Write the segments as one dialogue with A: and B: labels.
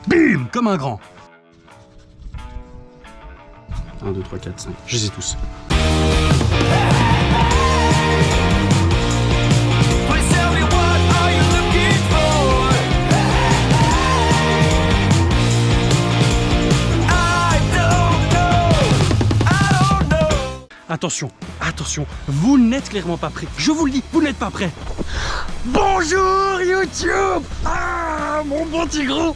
A: Bim! Comme un grand. 1, 2, 3, 4, 5. Je les ai tous. Attention, attention, vous n'êtes clairement pas prêts. Je vous le dis, vous n'êtes pas prêts. Bonjour YouTube! Ah, mon bon petit gros,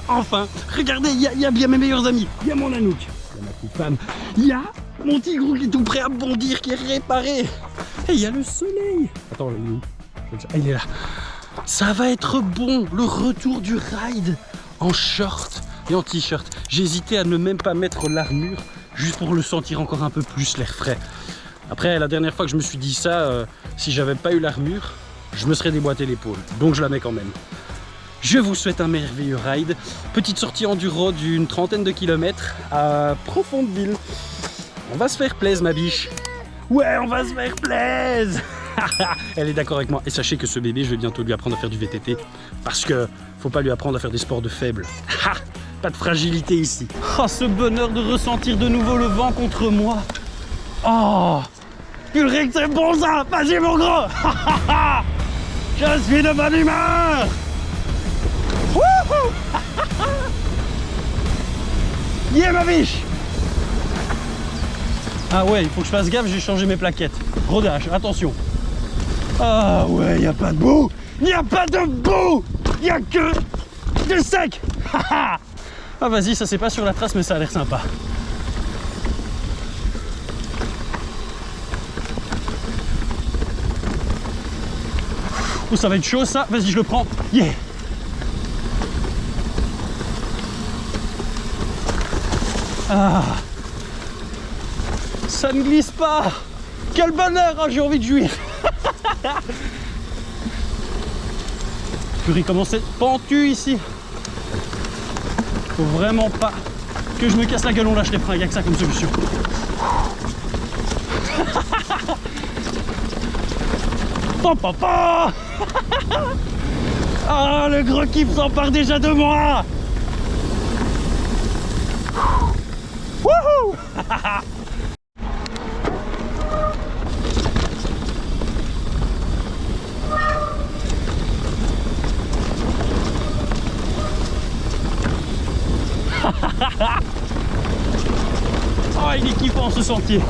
A: enfin. Regardez, il y a bien mes meilleurs amis. Il y a mon Anouk, il y a ma petite femme. Il y a mon petit gros qui est tout prêt à bondir, qui est réparé. Et il y a le soleil. Attends, il est où? Ah, il est là. Ça va être bon, le retour du ride en short et en t-shirt. J'ai hésité à ne même pas mettre l'armure, juste pour le sentir encore un peu plus, l'air frais. Après, la dernière fois que je me suis dit ça, si j'avais pas eu l'armure, je me serais déboîté l'épaule. Donc je la mets quand même. Je vous souhaite un merveilleux ride. Petite sortie enduro d'une 30aine de kilomètres à Profondeville. On va se faire plaisir, ma biche. Ouais, on va se faire plaisir. Elle est d'accord avec moi. Et sachez que ce bébé, je vais bientôt lui apprendre à faire du VTT. Parce que faut pas lui apprendre à faire des sports de faibles. Pas de fragilité ici. Oh, ce bonheur de ressentir de nouveau le vent contre moi. Oh, purée que c'est bon ça. Vas-y mon gros. Je suis de bonne humeur. Yeah ma biche. Ah ouais, il faut que je fasse gaffe, j'ai changé mes plaquettes. Rodage, attention. Ah ouais, y a pas de boue. Y a pas de boue. Y a que du sec. Ah vas-y, ça c'est pas sur la trace mais ça a l'air sympa. Oh, ça va être chaud ça. Vas-y, je le prends. Yeah. Ah. Ça ne glisse pas. Quel bonheur, hein, j'ai envie de jouir. Purée, comment c'est pentu ici. Faut vraiment pas que je me casse la gueule, on lâche les freins, il n'y a que ça comme solution. Papa. Ah, le gros kiff s'empare déjà de moi. Wouhou. Oh, il est kiffant ce sentier.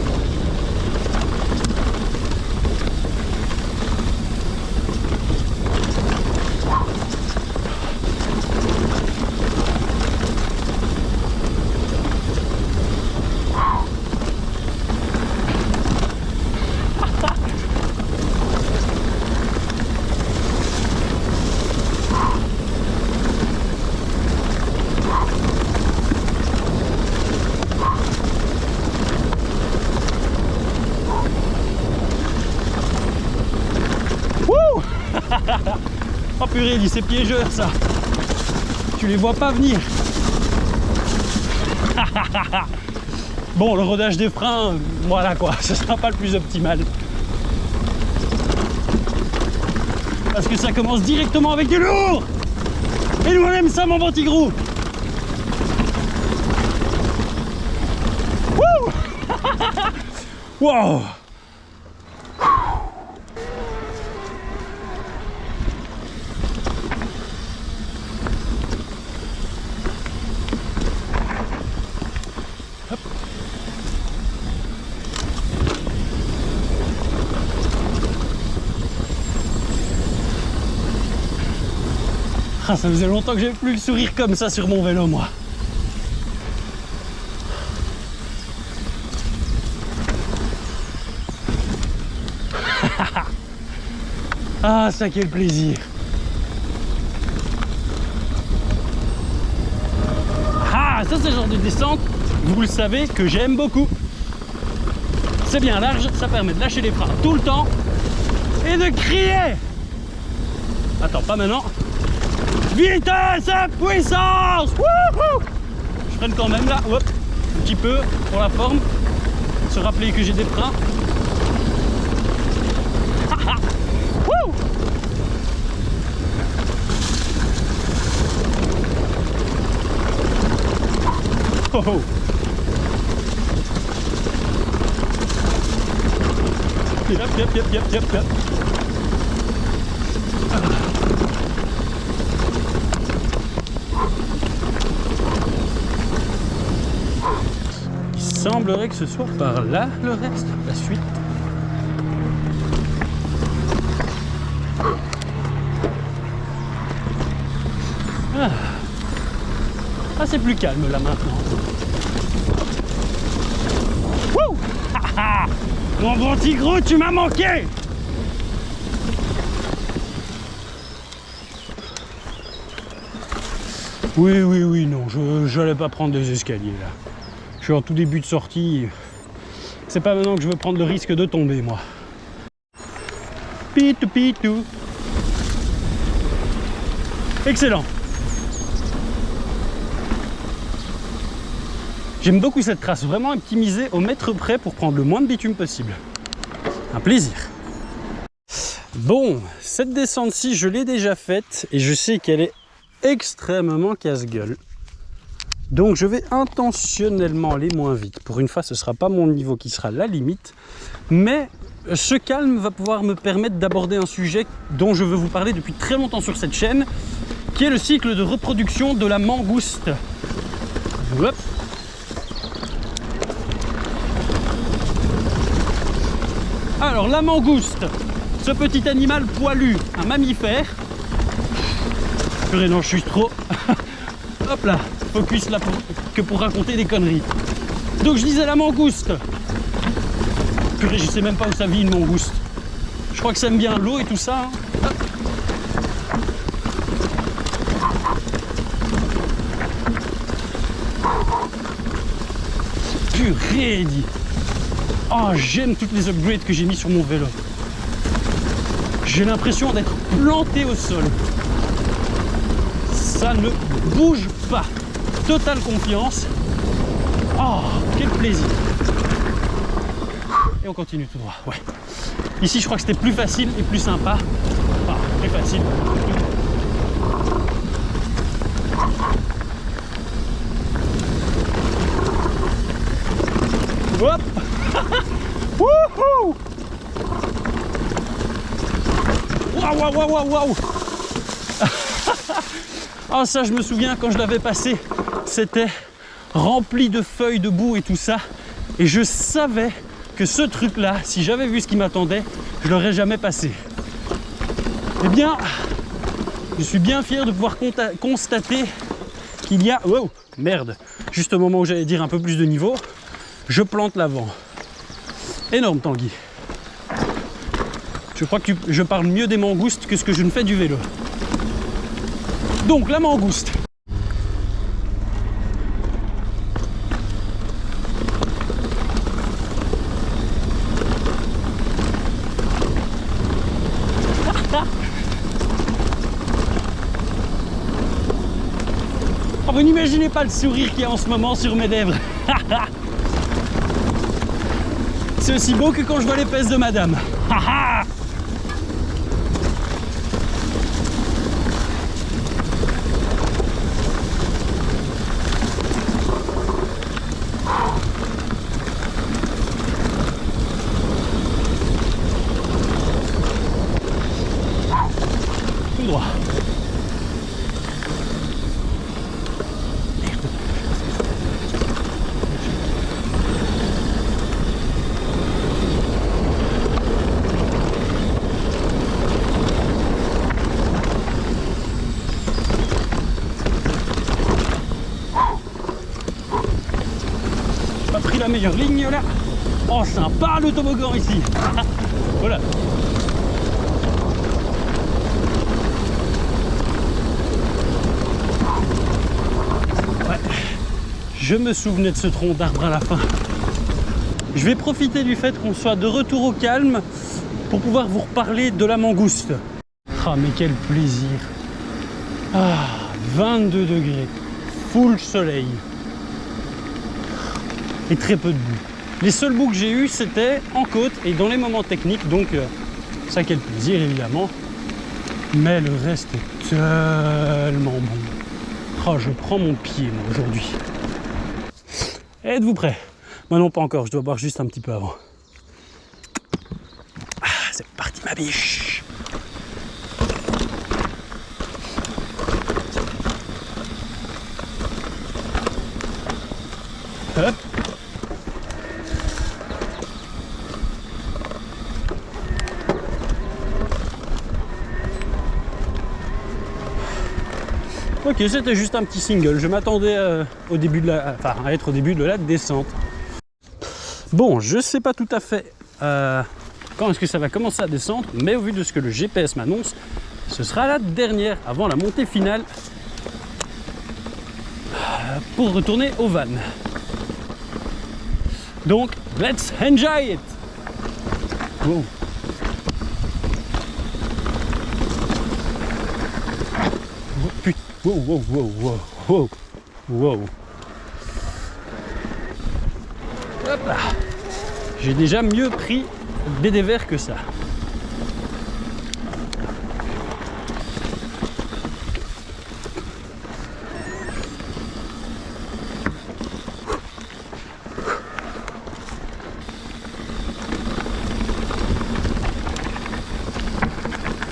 A: Oh purée, il dit c'est piégeur ça. Tu les vois pas venir. Bon, le rodage des freins, voilà quoi, ce sera pas le plus optimal. Parce que ça commence directement avec du lourd. Et nous on aime ça mon bon petit gros. Wouh. Wow. Ah, ça faisait longtemps que j'avais plus le sourire comme ça sur mon vélo, moi. Ah, ça quel plaisir. Ah, ça c'est le genre de descente, vous le savez, que j'aime beaucoup. C'est bien large, ça permet de lâcher les freins tout le temps et de crier. Attends, pas maintenant. Vitesse et puissance. Wouhou. Je freine quand même là, hop, un petit peu pour la forme. Se rappeler que j'ai des freins. oh. Yep. Il semblerait que ce soit par là le reste, la suite. Ah, c'est plus calme là maintenant. Wouh. Mon bon petit gros, tu m'as manqué. Oui, non, je n'allais pas prendre des escaliers là. Je suis en tout début de sortie. C'est pas maintenant que je veux prendre le risque de tomber, moi. Pitou. Excellent. J'aime beaucoup cette trace, vraiment optimisée au mètre près pour prendre le moins de bitume possible. Un plaisir. Bon, cette descente-ci, je l'ai déjà faite et je sais qu'elle est extrêmement casse-gueule. Donc je vais intentionnellement aller moins vite. Pour une fois, ce ne sera pas mon niveau qui sera la limite, mais ce calme va pouvoir me permettre d'aborder un sujet dont je veux vous parler depuis très longtemps sur cette chaîne, qui est le cycle de reproduction de la mangouste. Hop. Alors la mangouste, ce petit animal poilu, un mammifère. Purée non, je suis trop... Hop là, focus là pour raconter des conneries. Donc je disais la mangouste. Purée, je sais même pas où ça vit une mangouste. Je crois que ça aime bien l'eau et tout ça. Hein. Purée, dit. Oh, j'aime toutes les upgrades que j'ai mis sur mon vélo. J'ai l'impression d'être planté au sol. Ça ne bouge pas. Totale confiance. Oh, quel plaisir. Et on continue tout droit. Ouais. Ici, je crois que c'était plus facile et plus sympa. Enfin, plus facile. Hop. Wouhou. Waouh. Ah, ça, je me souviens quand je l'avais passé, c'était rempli de feuilles, de boue et tout ça. Et je savais que ce truc-là, si j'avais vu ce qui m'attendait, je l'aurais jamais passé. Eh bien, je suis bien fier de pouvoir constater qu'il y a... Wow, merde. Juste au moment où j'allais dire un peu plus de niveau, je plante l'avant. Énorme, Tanguy. Je crois que je parle mieux des mangoustes que ce que je ne fais du vélo. Donc, la mangouste. Oh, vous n'imaginez pas le sourire qu'il y a en ce moment sur mes lèvres. C'est aussi beau que quand je vois les fesses de madame. Tout droit. Pris la meilleure ligne là. Oh, sympa le toboggan ici. Voilà. Ouais. Je me souvenais de ce tronc d'arbre à la fin. Je vais profiter du fait qu'on soit de retour au calme pour pouvoir vous reparler de la mangouste. Ah, mais quel plaisir. Ah, 22 degrés. Full soleil. Et très peu de boue. Les seuls boues que j'ai eu, c'était en côte et dans les moments techniques, donc ça quel plaisir évidemment. Mais le reste est tellement bon. Oh, je prends mon pied moi aujourd'hui. Êtes-vous prêts? Moi non, pas encore, je dois boire juste un petit peu avant. Ah, c'est parti ma biche. Hop. Ok, c'était juste un petit single. Je m'attendais au début de la, enfin, à être au début de la descente. Bon, je sais pas tout à fait quand est-ce que ça va commencer à descendre, mais au vu de ce que le GPS m'annonce, ce sera la dernière avant la montée finale pour retourner au van. Donc, let's enjoy it! Wow. Oh, putain. Wow, wow, wow, wow, wow, wow. Hop là. J'ai déjà mieux pris des dévers que ça.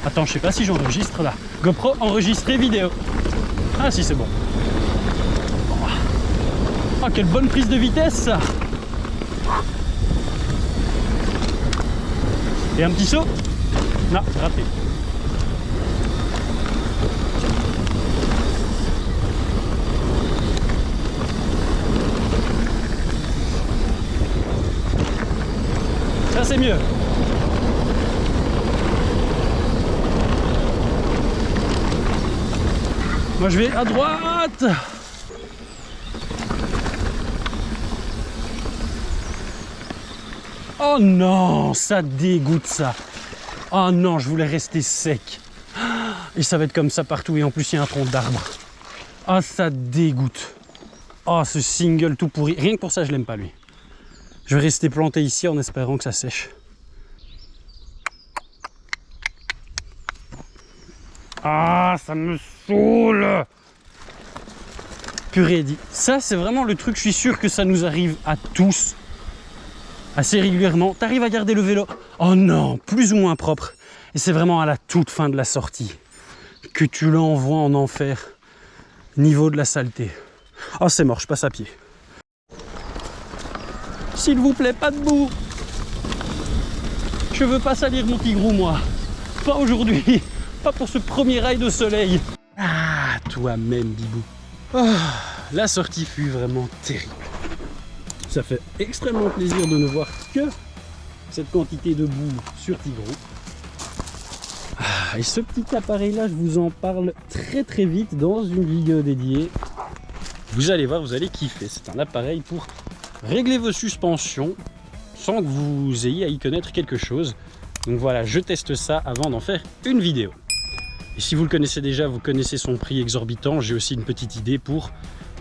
A: Attends, je sais pas si j'enregistre là. GoPro enregistrer vidéo. Ah si, c'est bon. Oh, quelle bonne prise de vitesse ça. Et un petit saut? Non, raté. Ça c'est mieux. Moi je vais à droite. Oh non, ça dégoûte ça. Oh non, je voulais rester sec. Et ça va être comme ça partout et en plus il y a un tronc d'arbre. Ah, ça dégoûte. Oh, ce single tout pourri. Rien que pour ça, je l'aime pas lui. Je vais rester planté ici en espérant que ça sèche. Ah, ça me saoule. Purée dit. Ça, c'est vraiment le truc, je suis sûr que ça nous arrive à tous. Assez régulièrement. T'arrives à garder le vélo. Oh non, plus ou moins propre. Et c'est vraiment à la toute fin de la sortie que tu l'envoies en enfer. Niveau de la saleté. Oh, c'est mort, je passe à pied. S'il vous plaît, pas debout. Je veux pas salir mon tigrou, moi. Pas aujourd'hui. Pas pour ce premier rail de soleil. Ah, toi-même, Bibou. Oh, la sortie fut vraiment terrible. Ça fait extrêmement plaisir de ne voir que cette quantité de boue sur Tigrou. Ah, et ce petit appareil-là, je vous en parle très vite dans une vidéo dédiée. Vous allez voir, vous allez kiffer. C'est un appareil pour régler vos suspensions sans que vous ayez à y connaître quelque chose. Donc voilà, je teste ça avant d'en faire une vidéo. Et si vous le connaissez déjà, vous connaissez son prix exorbitant, j'ai aussi une petite idée pour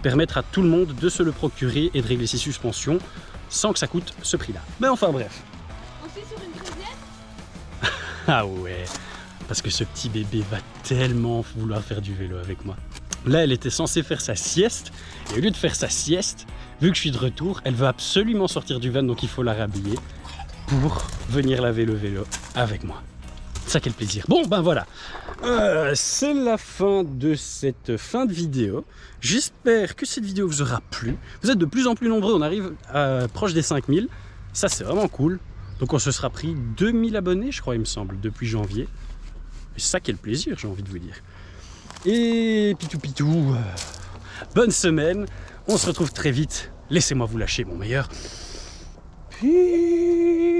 A: permettre à tout le monde de se le procurer et de régler ses suspensions sans que ça coûte ce prix-là. Mais enfin bref.
B: On suit sur une braisière?
A: Ah ouais, parce que ce petit bébé va tellement vouloir faire du vélo avec moi. Là, elle était censée faire sa sieste, et au lieu de faire sa sieste, vu que je suis de retour, elle veut absolument sortir du van, donc il faut la rhabiller pour venir laver le vélo avec moi. Ça, quel plaisir. Bon, ben voilà. C'est la fin de cette fin de vidéo. J'espère que cette vidéo vous aura plu. Vous êtes de plus en plus nombreux, on arrive proche des 5000. Ça, c'est vraiment cool. Donc on se sera pris 2000 abonnés, je crois, il me semble, depuis janvier. Et ça, quel plaisir, j'ai envie de vous dire. Et pitou, bonne semaine. On se retrouve très vite. Laissez-moi vous lâcher, mon meilleur. Peace.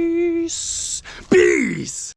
A: Peace.